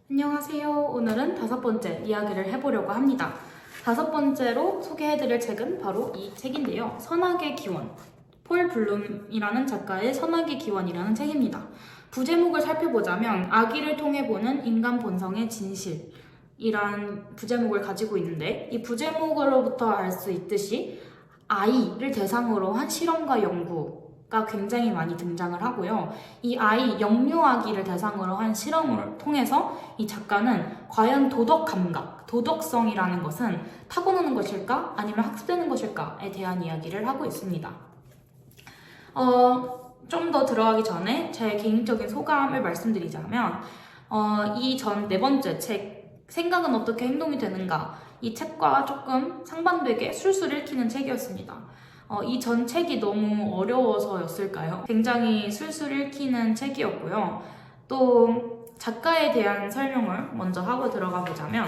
안녕하세요. 오늘은 5번째 이야기를 해보려고 합니다. 5번째로 소개해드릴 책은 바로 이 책인데요. 선악의 기원, 폴 블룸이라는 작가의 선악의 기원이라는 책입니다. 부제목을 살펴보자면 아기를 통해 보는 인간 본성의 진실이란 부제목을 가지고 있는데, 이 부제목으로부터 알 수 있듯이 아이를 대상으로 한 실험과 연구가 굉장히 많이 등장을 하고요. 이 아이, 영유아기를 대상으로 한 실험을 통해서 이 작가는 과연 도덕 감각, 도덕성이라는 것은 타고나는 것일까? 아니면 학습되는 것일까?에 대한 이야기를 하고 있습니다. 좀 더 들어가기 전에 제 개인적인 소감을 말씀드리자면, 이 전 4번째 책, 생각은 어떻게 행동이 되는가? 이 책과 조금 상반되게 술술 읽히는 책이었습니다. 이 전 책이 너무 어려워서였을까요? 굉장히 술술 읽히는 책이었고요. 또 작가에 대한 설명을 먼저 하고 들어가 보자면,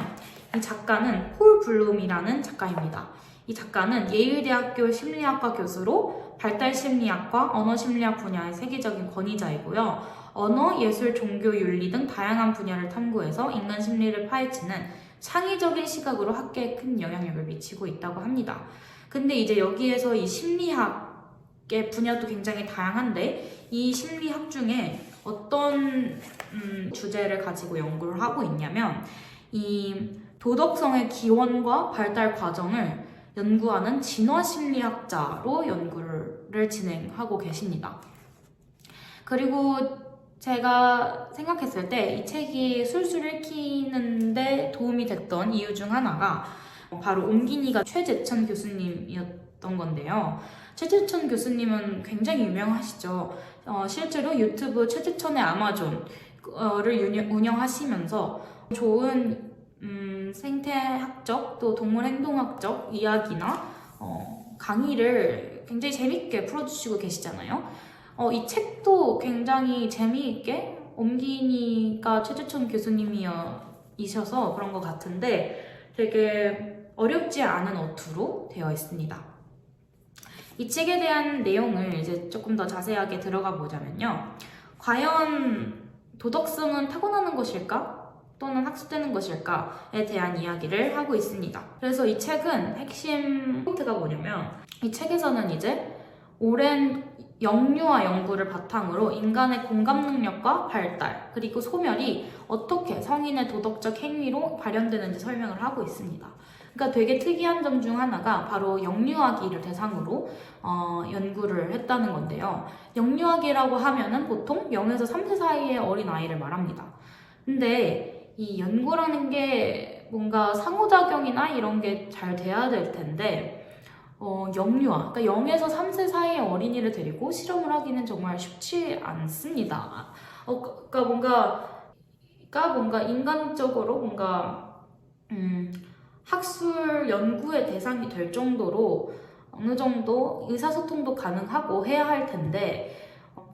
이 작가는 폴 블룸이라는 작가입니다. 이 작가는 예일대학교 심리학과 교수로 발달심리학과 언어심리학 분야의 세계적인 권위자이고요. 언어, 예술, 종교, 윤리 등 다양한 분야를 탐구해서 인간 심리를 파헤치는 창의적인 시각으로 학계에 큰 영향력을 미치고 있다고 합니다. 근데 이제 여기에서 이 심리학의 분야도 굉장히 다양한데, 이 심리학 중에 어떤 주제를 가지고 연구를 하고 있냐면, 이 도덕성의 기원과 발달 과정을 연구하는 진화심리학자로 연구를 진행하고 계십니다. 그리고 제가 생각했을 때 이 책이 술술 읽히는데 도움이 됐던 이유 중 하나가 바로 옮긴이가 최재천 교수님이었던 건데요. 최재천 교수님은 굉장히 유명하시죠. 실제로 유튜브 최재천의 아마존을 운영하시면서 좋은 생태학적 또 동물행동학적 이야기나 강의를 굉장히 재밌게 풀어주시고 계시잖아요. 이 책도 굉장히 재미있게 옮긴이가 최재천 교수님이셔서 그런 것 같은데 되게 어렵지 않은 어투로 되어 있습니다. 이 책에 대한 내용을 이제 조금 더 자세하게 들어가 보자면요. 과연 도덕성은 타고나는 것일까? 또는 학습되는 것일까에 대한 이야기를 하고 있습니다. 그래서 이 책은 핵심 포인트가 뭐냐면, 이 책에서는 이제 오랜 영유아 연구를 바탕으로 인간의 공감 능력과 발달, 그리고 소멸이 어떻게 성인의 도덕적 행위로 발현되는지 설명을 하고 있습니다. 그러니까 되게 특이한 점 중 하나가 바로 영유아기를 대상으로 연구를 했다는 건데요. 영유아기라고 하면은 보통 0에서 3세 사이의 어린아이를 말합니다. 근데 이 연구라는 게 뭔가 상호작용이나 이런 게 잘 돼야 될 텐데, 영유아, 그러니까 0에서 3세 사이의 어린이를 데리고 실험을 하기는 정말 쉽지 않습니다. 그러니까 뭔가 인간적으로 뭔가 학술 연구의 대상이 될 정도로 어느 정도 의사소통도 가능하고 해야 할 텐데,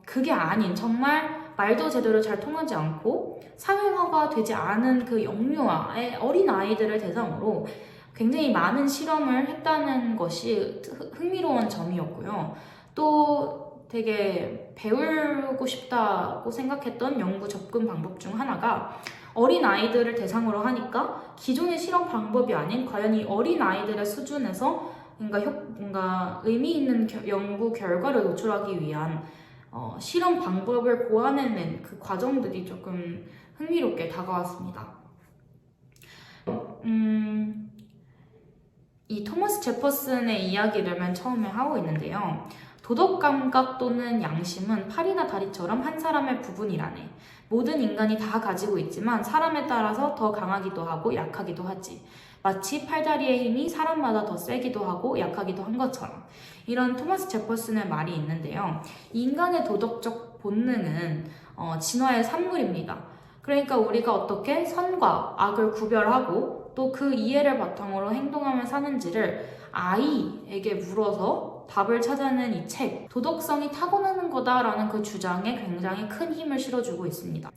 그게 아닌 정말 말도 제대로 잘 통하지 않고 사회화가 되지 않은 그 영유아의 어린 아이들을 대상으로 굉장히 많은 실험을 했다는 것이 흥미로운 점이었고요. 또 되게 배우고 싶다고 생각했던 연구 접근 방법 중 하나가, 어린 아이들을 대상으로 하니까 기존의 실험 방법이 아닌 과연 이 어린 아이들의 수준에서 뭔가 의미 있는 연구 결과를 노출하기 위한 실험 방법을 고안해낸 그 과정들이 조금 흥미롭게 다가왔습니다. 이 토머스 제퍼슨의 이야기를 맨 처음에 하고 있는데요. 도덕 감각 또는 양심은 팔이나 다리처럼 한 사람의 부분이라네. 모든 인간이 다 가지고 있지만 사람에 따라서 더 강하기도 하고 약하기도 하지. 마치 팔다리의 힘이 사람마다 더 세기도 하고 약하기도 한 것처럼. 이런 토머스 제퍼슨의 말이 있는데요. 인간의 도덕적 본능은 진화의 산물입니다. 그러니까 우리가 어떻게 선과 악을 구별하고 또 그 이해를 바탕으로 행동하며 사는지를 아이에게 물어서 답을 찾아낸 이 책, 도덕성이 타고나는 거다라는 그 주장에 굉장히 큰 힘을 실어주고 있습니다.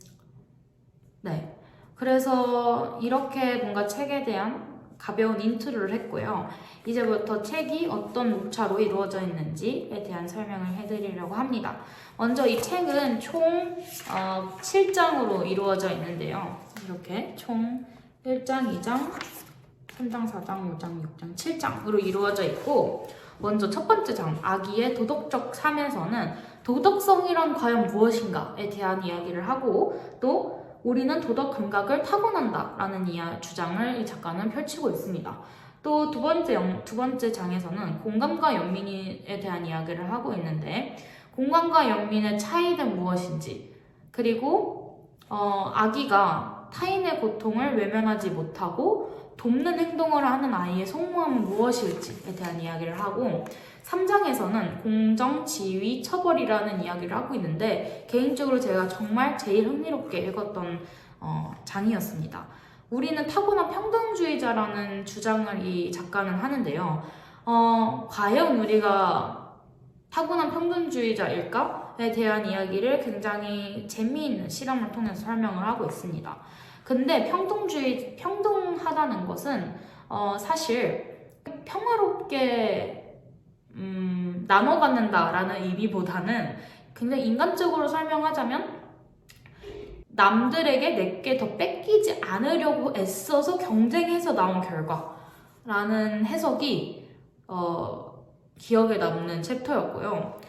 네, 그래서 이렇게 뭔가 책에 대한 가벼운 인트로를 했고요. 이제부터 책이 어떤 목차로 이루어져 있는지에 대한 설명을 해드리려고 합니다. 먼저 이 책은 총 7장으로 이루어져 있는데요. 이렇게 총 1장, 2장, 3장, 4장, 5장, 6장, 7장으로 이루어져 있고, 먼저 첫 번째 장, 아기의 도덕적 삶에서는 도덕성이란 과연 무엇인가에 대한 이야기를 하고, 또 우리는 도덕 감각을 타고난다 라는 주장을 이 작가는 펼치고 있습니다. 또 두 번째 장에서는 공감과 연민에 대한 이야기를 하고 있는데, 공감과 연민의 차이는 무엇인지, 그리고 아기가 타인의 고통을 외면하지 못하고 돕는 행동을 하는 아이의 속마음은 무엇일지에 대한 이야기를 하고, 3장에서는 공정, 지위, 처벌이라는 이야기를 하고 있는데, 개인적으로 제가 정말 제일 흥미롭게 읽었던 장이었습니다. 우리는 타고난 평등주의자라는 주장을 이 작가는 하는데요. 과연 우리가 타고난 평등주의자일까에 대한 이야기를 굉장히 재미있는 실험을 통해서 설명을 하고 있습니다. 근데 평등하다는 것은 사실 평화롭게 나눠 갖는다라는 의미보다는 굉장히 인간적으로 설명하자면 남들에게 내게 더 뺏기지 않으려고 애써서 경쟁해서 나온 결과라는 해석이 기억에 남는 챕터였고요.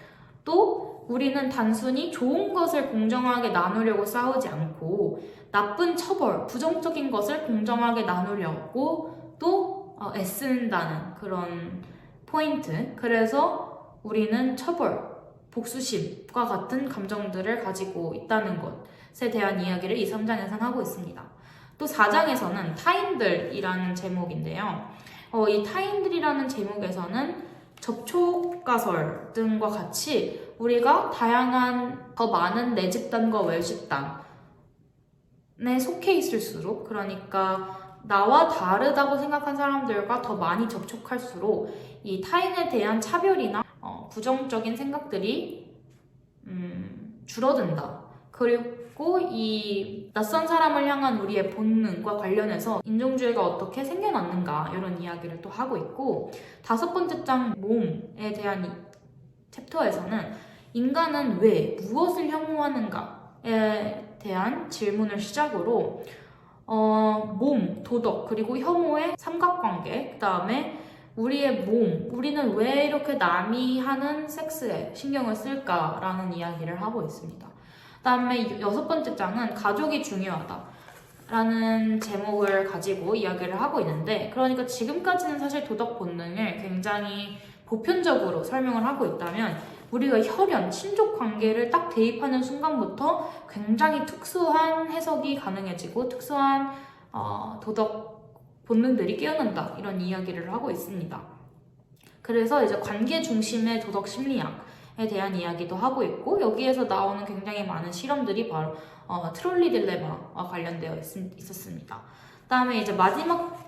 또 우리는 단순히 좋은 것을 공정하게 나누려고 싸우지 않고 나쁜 처벌, 부정적인 것을 공정하게 나누려고 또 애쓴다는 그런 포인트. 그래서 우리는 처벌, 복수심과 같은 감정들을 가지고 있다는 것에 대한 이야기를 이 3장에서는 하고 있습니다. 또 4장에서는 타인들이라는 제목인데요. 이 타인들이라는 제목에서는 접촉가설 등과 같이 우리가 다양한 더 많은 내 집단과 외 집단에 속해 있을수록, 그러니까 나와 다르다고 생각한 사람들과 더 많이 접촉할수록 이 타인에 대한 차별이나 부정적인 생각들이 줄어든다. 그리고 이 낯선 사람을 향한 우리의 본능과 관련해서 인종주의가 어떻게 생겨났는가 이런 이야기를 또 하고 있고, 5번째 장 몸에 대한 챕터에서는 인간은 왜 무엇을 혐오하는가에 대한 질문을 시작으로 몸, 도덕, 그리고 혐오의 삼각관계, 그 다음에 우리의 몸, 우리는 왜 이렇게 남이 하는 섹스에 신경을 쓸까라는 이야기를 하고 있습니다. 그 다음에 6번째 장은 가족이 중요하다라는 제목을 가지고 이야기를 하고 있는데, 그러니까 지금까지는 사실 도덕 본능을 굉장히 보편적으로 설명을 하고 있다면, 우리가 혈연, 친족 관계를 딱 대입하는 순간부터 굉장히 특수한 해석이 가능해지고 특수한 도덕 본능들이 깨어난다, 이런 이야기를 하고 있습니다. 그래서 이제 관계 중심의 도덕 심리학에 대한 이야기도 하고 있고, 여기에서 나오는 굉장히 많은 실험들이 바로 트롤리 딜레마와 관련되어 있었습니다. 그다음에 이제 마지막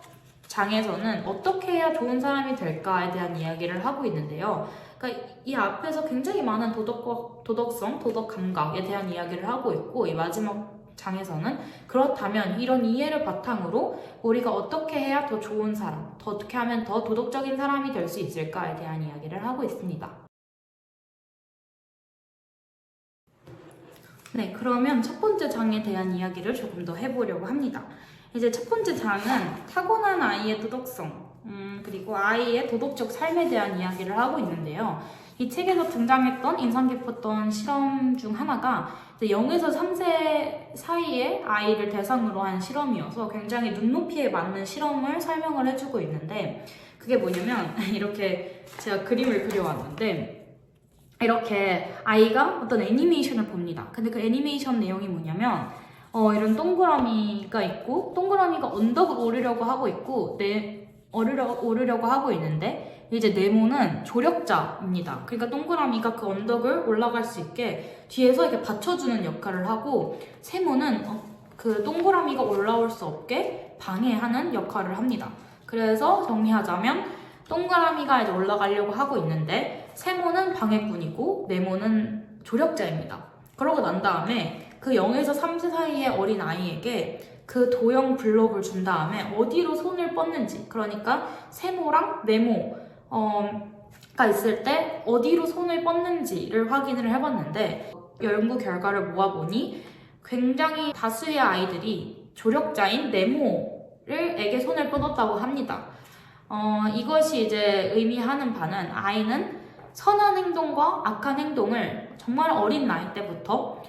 장에서는 어떻게 해야 좋은 사람이 될까에 대한 이야기를 하고 있는데요. 그러니까 이 앞에서 굉장히 많은 도덕성, 도덕 감각에 대한 이야기를 하고 있고, 이 마지막 장에서는 그렇다면 이런 이해를 바탕으로 우리가 어떻게 해야 더 좋은 사람, 더 어떻게 하면 더 도덕적인 사람이 될 수 있을까에 대한 이야기를 하고 있습니다. 네, 그러면 첫 번째 장에 대한 이야기를 조금 더 해보려고 합니다. 이제 첫 번째 장은 타고난 아이의 도덕성, 그리고 아이의 도덕적 삶에 대한 이야기를 하고 있는데요. 이 책에서 등장했던 인상 깊었던 실험 중 하나가 0에서 3세 사이의 아이를 대상으로 한 실험이어서 굉장히 눈높이에 맞는 실험을 설명을 해주고 있는데, 그게 뭐냐면 이렇게 제가 그림을 그려왔는데, 이렇게 아이가 어떤 애니메이션을 봅니다. 근데 그 애니메이션 내용이 뭐냐면 이런 동그라미가 있고, 동그라미가 언덕을 오르려고 하고 있고, 오르려고 하고 있는데, 이제 네모는 조력자입니다. 그러니까 동그라미가 그 언덕을 올라갈 수 있게 뒤에서 이렇게 받쳐주는 역할을 하고, 세모는 그 동그라미가 올라올 수 없게 방해하는 역할을 합니다. 그래서 정리하자면 동그라미가 이제 올라가려고 하고 있는데, 세모는 방해꾼이고 네모는 조력자입니다. 그러고 난 다음에 그 0에서 3세 사이의 어린 아이에게 그 도형 블록을 준 다음에 어디로 손을 뻗는지, 그러니까 세모랑 네모가 있을 때 어디로 손을 뻗는지를 확인을 해봤는데, 연구 결과를 모아보니 굉장히 다수의 아이들이 조력자인 네모에게 손을 뻗었다고 합니다. 이것이 이제 의미하는 바는 아이는 선한 행동과 악한 행동을 정말 어린 나이 때부터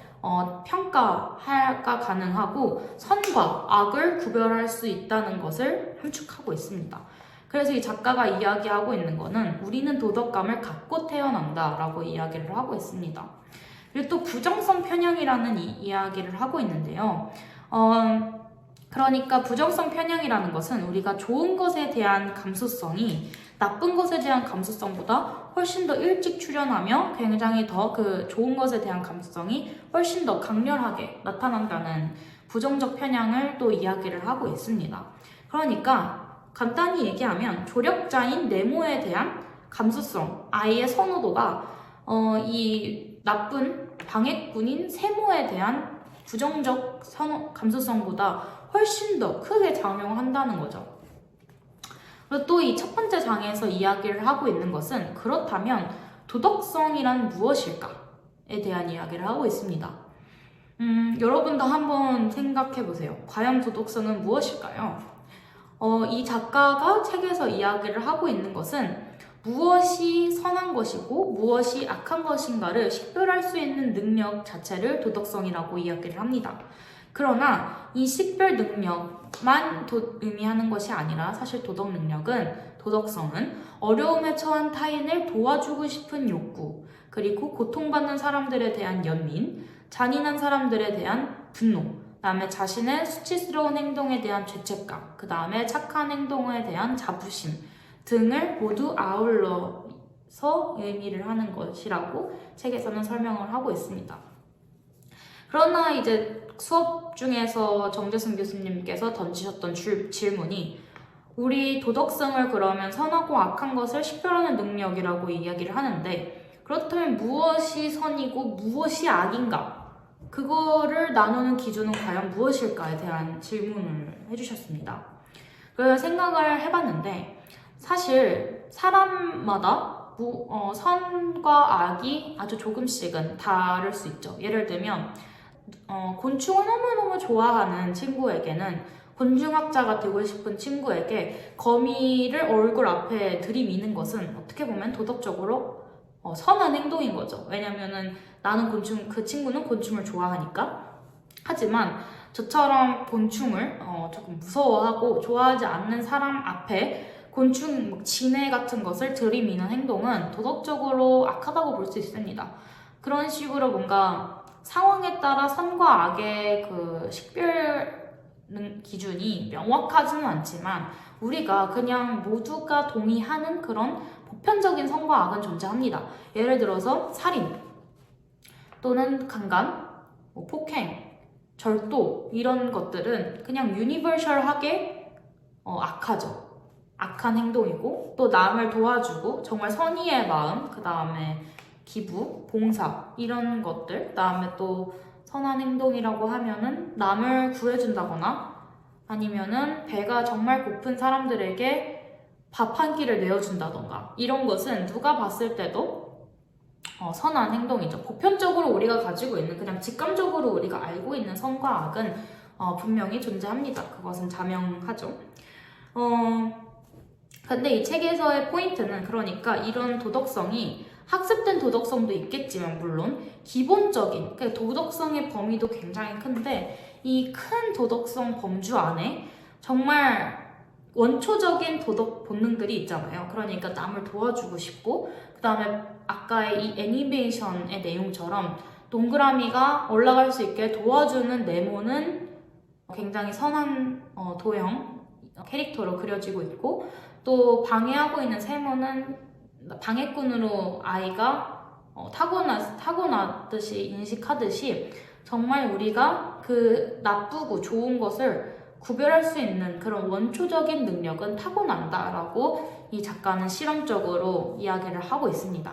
평가가 가능하고 선과 악을 구별할 수 있다는 것을 함축하고 있습니다. 그래서 이 작가가 이야기하고 있는 거는 우리는 도덕감을 갖고 태어난다 라고 이야기를 하고 있습니다. 그리고 또 부정성 편향이라는 이야기를 하고 있는데요. 그러니까 부정성 편향이라는 것은 우리가 좋은 것에 대한 감수성이 나쁜 것에 대한 감수성보다 훨씬 더 일찍 출현하며 굉장히 더 그 좋은 것에 대한 감수성이 훨씬 더 강렬하게 나타난다는 부정적 편향을 또 이야기를 하고 있습니다. 그러니까 간단히 얘기하면 조력자인 네모에 대한 감수성, 아이의 선호도가 이 나쁜 방해꾼인 세모에 대한 부정적 감수성보다 훨씬 더 크게 작용한다는 거죠. 그리고 또 이 첫 번째 장에서 이야기를 하고 있는 것은 그렇다면 도덕성이란 무엇일까에 대한 이야기를 하고 있습니다. 여러분도 한번 생각해 보세요. 과연 도덕성은 무엇일까요? 이 작가가 책에서 이야기를 하고 있는 것은 무엇이 선한 것이고 무엇이 악한 것인가를 식별할 수 있는 능력 자체를 도덕성이라고 이야기를 합니다. 그러나 이 식별 능력만 의미하는 것이 아니라 사실 도덕성은 어려움에 처한 타인을 도와주고 싶은 욕구, 그리고 고통받는 사람들에 대한 연민, 잔인한 사람들에 대한 분노, 그 다음에 자신의 수치스러운 행동에 대한 죄책감, 그 다음에 착한 행동에 대한 자부심 등을 모두 아울러서 의미를 하는 것이라고 책에서는 설명을 하고 있습니다. 그러나 이제 수업 중에서 정재승 교수님께서 던지셨던 질문이 우리 도덕성을 그러면 선하고 악한 것을 식별하는 능력이라고 이야기를 하는데, 그렇다면 무엇이 선이고 무엇이 악인가? 그거를 나누는 기준은 과연 무엇일까에 대한 질문을 해주셨습니다. 그래서 생각을 해봤는데 사실 사람마다 선과 악이 아주 조금씩은 다를 수 있죠. 예를 들면 곤충을 너무너무 좋아하는 친구에게는, 곤충학자가 되고 싶은 친구에게 거미를 얼굴 앞에 들이미는 것은 어떻게 보면 도덕적으로 선한 행동인 거죠. 왜냐면은 나는 그 친구는 곤충을 좋아하니까. 하지만 저처럼 곤충을 조금 무서워하고 좋아하지 않는 사람 앞에 곤충, 진해 같은 것을 들이미는 행동은 도덕적으로 악하다고 볼 수 있습니다. 그런 식으로 뭔가 상황에 따라 선과 악의 그 식별 기준이 명확하지는 않지만 우리가 그냥 모두가 동의하는 그런 보편적인 선과 악은 존재합니다. 예를 들어서 살인 또는 강간, 폭행, 절도 이런 것들은 그냥 유니버셜하게 악하죠. 악한 행동이고, 또 남을 도와주고 정말 선의의 마음, 그 다음에 기부, 봉사 이런 것들, 그 다음에 또 선한 행동이라고 하면은 남을 구해준다거나 아니면은 배가 정말 고픈 사람들에게 밥 한 끼를 내어준다던가, 이런 것은 누가 봤을 때도 선한 행동이죠. 보편적으로 우리가 가지고 있는, 그냥 직감적으로 우리가 알고 있는 선과 악은 분명히 존재합니다. 그것은 자명하죠. 근데 이 책에서의 포인트는, 그러니까 이런 도덕성이 학습된 도덕성도 있겠지만 물론 기본적인 도덕성의 범위도 굉장히 큰데, 이 큰 도덕성 범주 안에 정말 원초적인 도덕 본능들이 있잖아요. 그러니까 남을 도와주고 싶고, 그 다음에 아까의 이 애니메이션의 내용처럼 동그라미가 올라갈 수 있게 도와주는 네모는 굉장히 선한 도형 캐릭터로 그려지고 있고, 또 방해하고 있는 세모는 방해꾼으로 아이가 타고나듯이 인식하듯이 정말 우리가 그 나쁘고 좋은 것을 구별할 수 있는 그런 원초적인 능력은 타고난다라고 이 작가는 실험적으로 이야기를 하고 있습니다.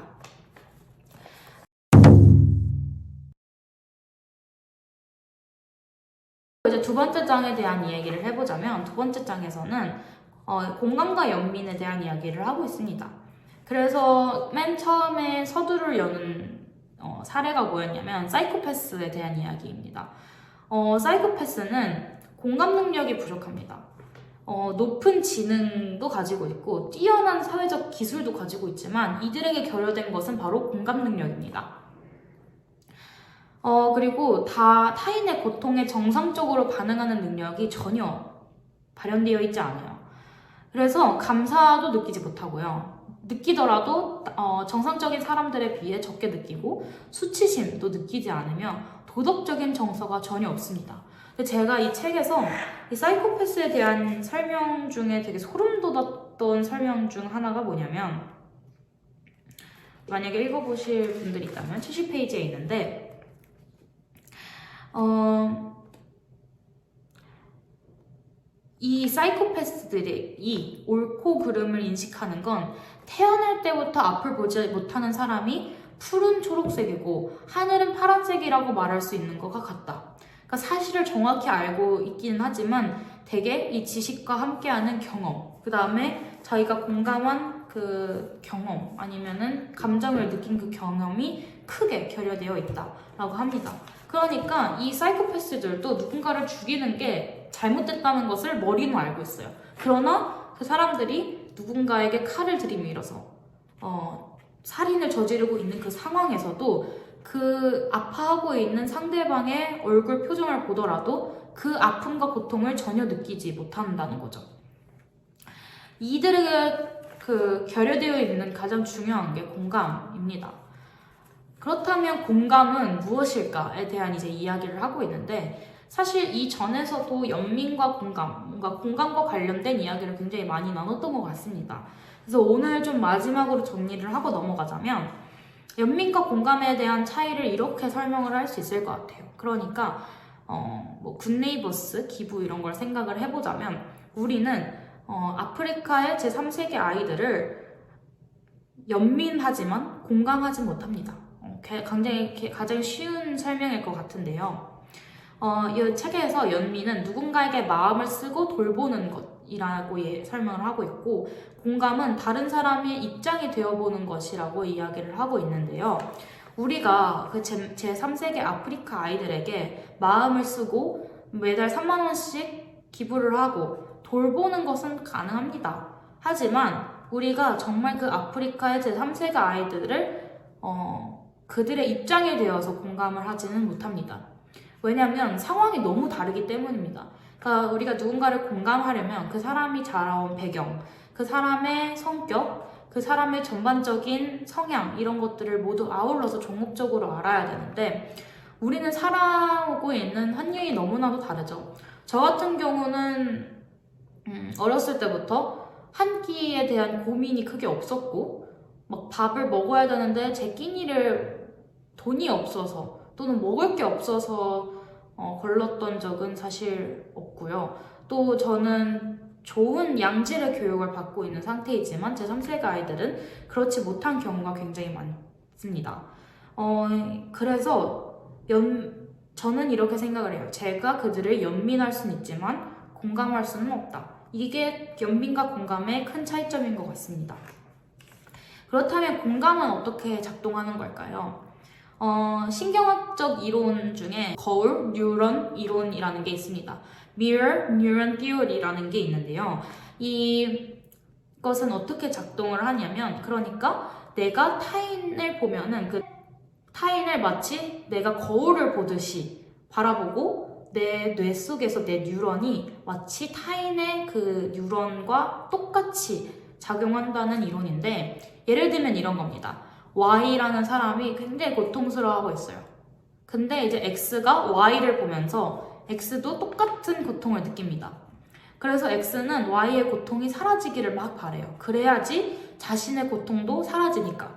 이제 두 번째 장에 대한 이야기를 해보자면 두 번째 장에서는 공감과 연민에 대한 이야기를 하고 있습니다. 그래서 맨 처음에 서두를 여는 사례가 뭐였냐면 사이코패스에 대한 이야기입니다. 사이코패스는 공감 능력이 부족합니다. 높은 지능도 가지고 있고 뛰어난 사회적 기술도 가지고 있지만 이들에게 결여된 것은 바로 공감 능력입니다. 그리고 타인의 고통에 정상적으로 반응하는 능력이 전혀 발현되어 있지 않아요. 그래서 감사도 느끼지 못하고요. 느끼더라도 정상적인 사람들에 비해 적게 느끼고 수치심도 느끼지 않으며 도덕적인 정서가 전혀 없습니다. 근데 제가 이 책에서 이 사이코패스에 대한 설명 중에 되게 소름 돋았던 설명 중 하나가 뭐냐면, 만약에 읽어보실 분들이 있다면 70페이지에 있는데 이 사이코패스들이 옳고 그름을 인식하는 건 태어날 때부터 앞을 보지 못하는 사람이 푸른 초록색이고 하늘은 파란색이라고 말할 수 있는 것과 같다. 그러니까 사실을 정확히 알고 있기는 하지만 대개 이 지식과 함께하는 경험, 그 다음에 자기가 공감한 그 경험 아니면은 감정을 느낀 그 경험이 크게 결여되어 있다라고 합니다. 그러니까 이 사이코패스들도 누군가를 죽이는 게 잘못됐다는 것을 머리는 알고 있어요. 그러나 그 사람들이 누군가에게 칼을 들이밀어서 살인을 저지르고 있는 그 상황에서도 그 아파하고 있는 상대방의 얼굴 표정을 보더라도 그 아픔과 고통을 전혀 느끼지 못한다는 거죠. 이들에게 그 결여되어 있는 가장 중요한 게 공감입니다. 그렇다면 공감은 무엇일까에 대한 이제 이야기를 하고 있는데, 사실 이 전에서도 연민과 공감, 뭔가 공감과 관련된 이야기를 굉장히 많이 나눴던 것 같습니다. 그래서 오늘 좀 마지막으로 정리를 하고 넘어가자면, 연민과 공감에 대한 차이를 이렇게 설명을 할 수 있을 것 같아요. 그러니까 뭐 굿네이버스, 기부 이런 걸 생각을 해보자면, 우리는 아프리카의 제3세계 아이들을 연민하지만 공감하지 못합니다. 가장 쉬운 설명일 것 같은데요. 이 책에서 연민은 누군가에게 마음을 쓰고 돌보는 것이라고 설명을 하고 있고, 공감은 다른 사람의 입장이 되어보는 것이라고 이야기를 하고 있는데요. 우리가 그 제3세계 아프리카 아이들에게 마음을 쓰고 매달 3만 원씩 기부를 하고 돌보는 것은 가능합니다. 하지만 우리가 정말 그 아프리카의 제3세계 아이들을 그들의 입장에 대어서 공감을 하지는 못합니다. 왜냐하면 상황이 너무 다르기 때문입니다. 그러니까 우리가 누군가를 공감하려면 그 사람이 자라온 배경, 그 사람의 성격, 그 사람의 전반적인 성향 이런 것들을 모두 아울러서 종합적으로 알아야 되는데, 우리는 살아오고 있는 환경이 너무나도 다르죠. 저 같은 경우는 어렸을 때부터 한 끼에 대한 고민이 크게 없었고, 막 밥을 먹어야 되는데 제 끼니를 돈이 없어서 또는 먹을 게 없어서 걸렀던 적은 사실 없고요. 또 저는 좋은 양질의 교육을 받고 있는 상태이지만 제3세계 아이들은 그렇지 못한 경우가 굉장히 많습니다. 그래서 저는 이렇게 생각을 해요. 제가 그들을 연민할 수는 있지만 공감할 수는 없다. 이게 연민과 공감의 큰 차이점인 것 같습니다. 그렇다면 공감은 어떻게 작동하는 걸까요? 신경학적 이론 중에 거울 뉴런 이론이라는 게 있습니다. Mirror Neuron Theory라는 게 있는데요. 이것은 어떻게 작동을 하냐면, 그러니까 내가 타인을 보면은 그 타인을 마치 내가 거울을 보듯이 바라보고 내 뇌 속에서 내 뉴런이 마치 타인의 그 뉴런과 똑같이 작용한다는 이론인데, 예를 들면 이런 겁니다. Y라는 사람이 굉장히 고통스러워하고 있어요. 근데 이제 X가 Y를 보면서 X도 똑같은 고통을 느낍니다. 그래서 X는 Y의 고통이 사라지기를 막 바래요. 그래야지 자신의 고통도 사라지니까.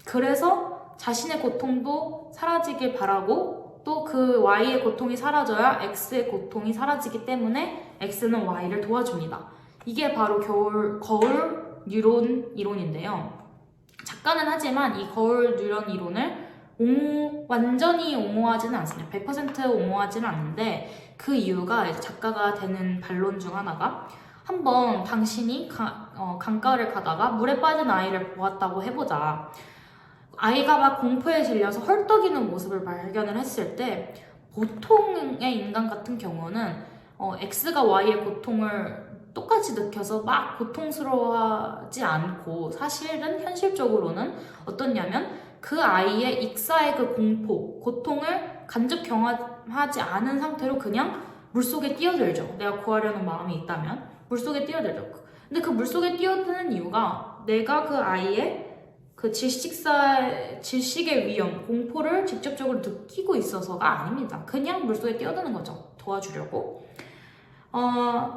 그래서 자신의 고통도 사라지길 바라고, 또 그 Y의 고통이 사라져야 X의 고통이 사라지기 때문에 X는 Y를 도와줍니다. 이게 바로 거울 뉴런 이론인데요. 작가는 하지만 이 거울 뉴런 이론을 완전히 옹호하지는 않습니다. 100% 옹호하지는 않는데 그 이유가 이제 작가가 되는 반론 중 하나가 한번 당신이 강가를 가다가 물에 빠진 아이를 보았다고 해보자. 아이가 막 공포에 질려서 헐떡이는 모습을 발견을 했을 때 보통의 인간 같은 경우는 X가 Y의 고통을 똑같이 느껴서 막 고통스러워하지 않고 사실은 현실적으로는 어떻냐면 그 아이의 익사의 그 공포, 고통을 간접 경험하지 않은 상태로 그냥 물속에 뛰어들죠. 내가 구하려는 마음이 있다면 물속에 뛰어들죠. 근데 그 물속에 뛰어드는 이유가 내가 그 아이의 그 질식의 위험, 공포를 직접적으로 느끼고 있어서가 아닙니다. 그냥 물속에 뛰어드는 거죠. 도와주려고.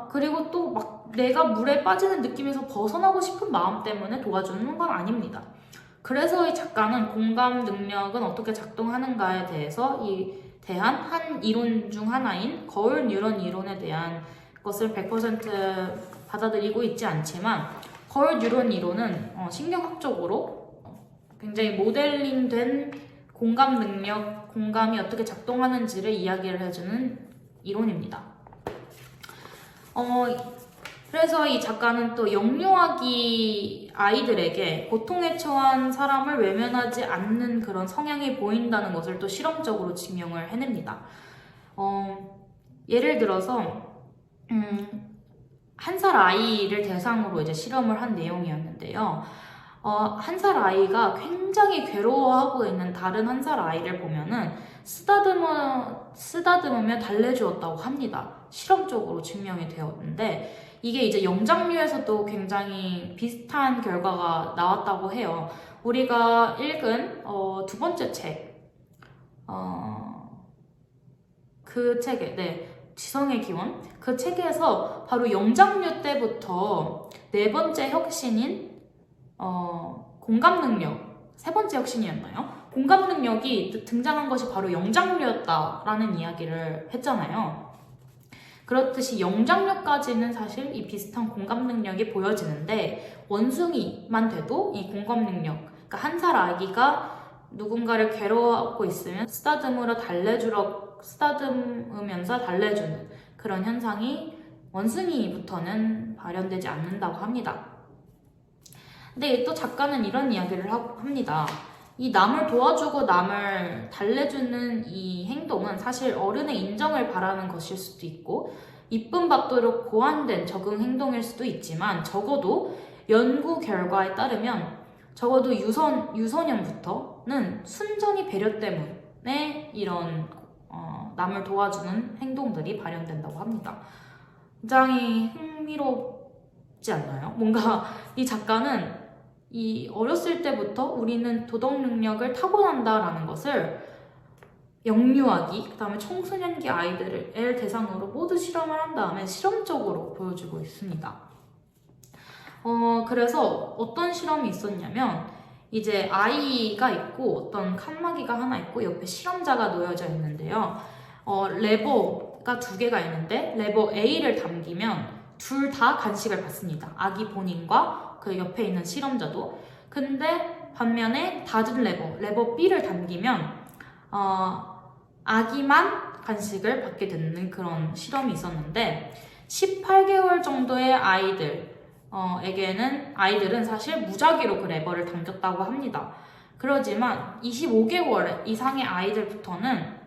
그리고 또 막 내가 물에 빠지는 느낌에서 벗어나고 싶은 마음 때문에 도와주는 건 아닙니다. 그래서 이 작가는 공감 능력은 어떻게 작동하는가에 대한 한 이론 중 하나인 거울 뉴런 이론에 대한 것을 100% 받아들이고 있지 않지만 거울 뉴런 이론은 신경학적으로 굉장히 모델링된 공감 능력, 공감이 어떻게 작동하는지를 이야기를 해주는 이론입니다. 그래서 이 작가는 또 영유아기 아이들에게 고통에 처한 사람을 외면하지 않는 그런 성향이 보인다는 것을 또 실험적으로 증명을 해냅니다. 예를 들어서 한 살 아이를 대상으로 이제 실험을 한 내용이었는데요. 한 살 아이가 굉장히 괴로워하고 있는 다른 한 살 아이를 보면은 쓰다듬으며 달래주었다고 합니다. 실험적으로 증명이 되었는데 이게 이제 영장류에서도 굉장히 비슷한 결과가 나왔다고 해요. 우리가 읽은 두 번째 책, 그 책에, 네, 지성의 기원, 그 책에서 바로 영장류 때부터 네 번째 혁신인 공감 능력, 세 번째 혁신이었나요? 공감 능력이 등장한 것이 바로 영장류였다라는 이야기를 했잖아요. 그렇듯이 영장류까지는 사실 이 비슷한 공감 능력이 보여지는데 원숭이만 돼도 이 공감 능력, 그러니까 한 살 아기가 누군가를 괴로워하고 있으면 쓰다듬으면서 달래주는 그런 현상이 원숭이부터는 발현되지 않는다고 합니다. 근데 또 작가는 이런 이야기를 합니다. 이 남을 도와주고 남을 달래주는 이 행동은 사실 어른의 인정을 바라는 것일 수도 있고 이쁨 받도록 고안된 적응 행동일 수도 있지만 적어도 연구 결과에 따르면 적어도 유소년부터는 순전히 배려 때문에 이런 남을 도와주는 행동들이 발현된다고 합니다. 굉장히 흥미롭지 않나요? 뭔가 이 작가는 이 어렸을 때부터 우리는 도덕 능력을 타고난다라는 것을 영유아기, 그 다음에 청소년기 아이들을 대상으로 모두 실험을 한 다음에 실험적으로 보여주고 있습니다. 그래서 어떤 실험이 있었냐면 이제 아이가 있고 어떤 칸막이가 하나 있고 옆에 실험자가 놓여져 있는데요. 레버가 두 개가 있는데 레버 A를 당기면 둘 다 간식을 받습니다. 아기 본인과 그 옆에 있는 실험자도. 근데 반면에 닫은 레버 B를 당기면 아기만 간식을 받게 되는 그런 실험이 있었는데 18개월 정도의 아이들은 사실 무작위로 그 레버를 당겼다고 합니다. 그러지만 25개월 이상의 아이들부터는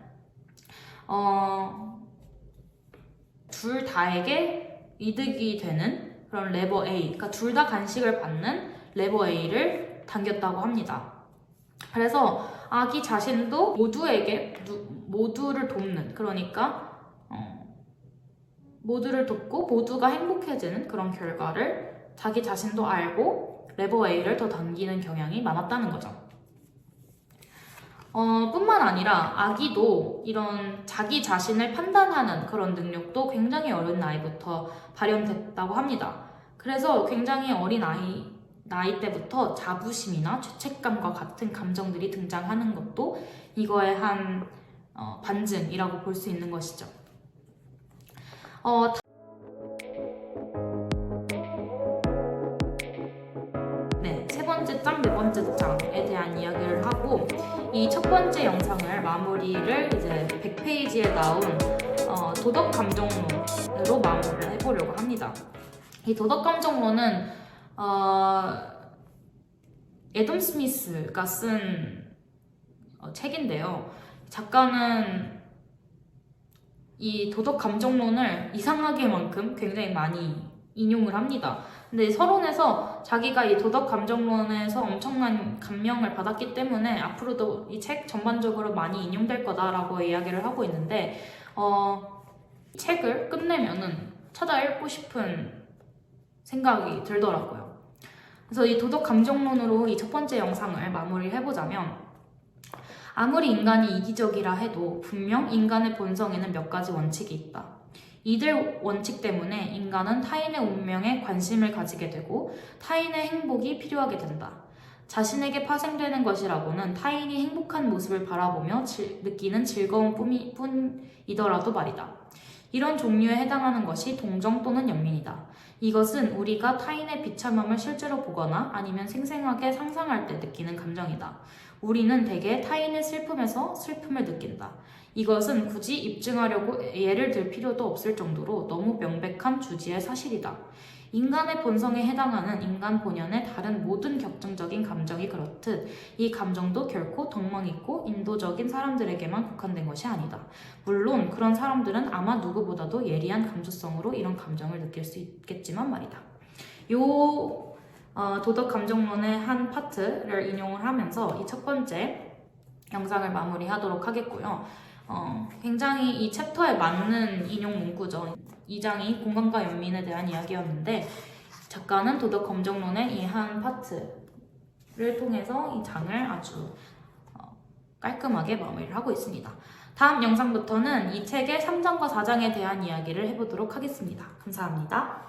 둘 다에게 이득이 되는 그런 레버 A, 그러니까 둘 다 간식을 받는 레버 A를 당겼다고 합니다. 그래서 아기 자신도 모두를 돕는, 그러니까 모두를 돕고 모두가 행복해지는 그런 결과를 자기 자신도 알고 레버 A를 더 당기는 경향이 많았다는 거죠. 뿐만 아니라 아기도 이런 자기 자신을 판단하는 그런 능력도 굉장히 어린 나이부터 발현됐다고 합니다. 그래서 굉장히 어린 나이 때부터 자부심이나 죄책감과 같은 감정들이 등장하는 것도 이거의 한 반증이라고 볼 수 있는 것이죠. 네 번째 장, 네 번째 장에 대한 이야기를 하고 이 첫 번째 영상을 마무리를 이제 100페이지에 나온 도덕 감정론으로 마무리를 해보려고 합니다. 이 도덕 감정론은 애덤 스미스가 쓴 책인데요. 작가는 이 도덕 감정론을 이상하게만큼 굉장히 많이 인용을 합니다. 근데 서론에서 자기가 이 도덕 감정론에서 엄청난 감명을 받았기 때문에 앞으로도 이 책 전반적으로 많이 인용될 거다라고 이야기를 하고 있는데 책을 끝내면은 찾아 읽고 싶은 생각이 들더라고요. 그래서 이 도덕 감정론으로 이 첫 번째 영상을 마무리를 해보자면, 아무리 인간이 이기적이라 해도 분명 인간의 본성에는 몇 가지 원칙이 있다. 이들 원칙 때문에 인간은 타인의 운명에 관심을 가지게 되고 타인의 행복이 필요하게 된다. 자신에게 파생되는 것이라고는 타인이 행복한 모습을 바라보며 느끼는 즐거운 뿐이더라도 말이다. 이런 종류에 해당하는 것이 동정 또는 연민이다. 이것은 우리가 타인의 비참함을 실제로 보거나 아니면 생생하게 상상할 때 느끼는 감정이다. 우리는 대개 타인의 슬픔에서 슬픔을 느낀다. 이것은 굳이 입증하려고 예를 들 필요도 없을 정도로 너무 명백한 주지의 사실이다. 인간의 본성에 해당하는 인간 본연의 다른 모든 격정적인 감정이 그렇듯 이 감정도 결코 덕망있고 인도적인 사람들에게만 국한된 것이 아니다. 물론 그런 사람들은 아마 누구보다도 예리한 감수성으로 이런 감정을 느낄 수 있겠지만 말이다. 도덕 감정론의 한 파트를 인용을 하면서 이 첫 번째 영상을 마무리하도록 하겠고요. 굉장히 이 챕터에 맞는 인용 문구죠. 2장이 공감과 연민에 대한 이야기였는데 작가는 도덕 감정론의 이 한 파트를 통해서 이 장을 아주 깔끔하게 마무리를 하고 있습니다. 다음 영상부터는 이 책의 3장과 4장에 대한 이야기를 해보도록 하겠습니다. 감사합니다.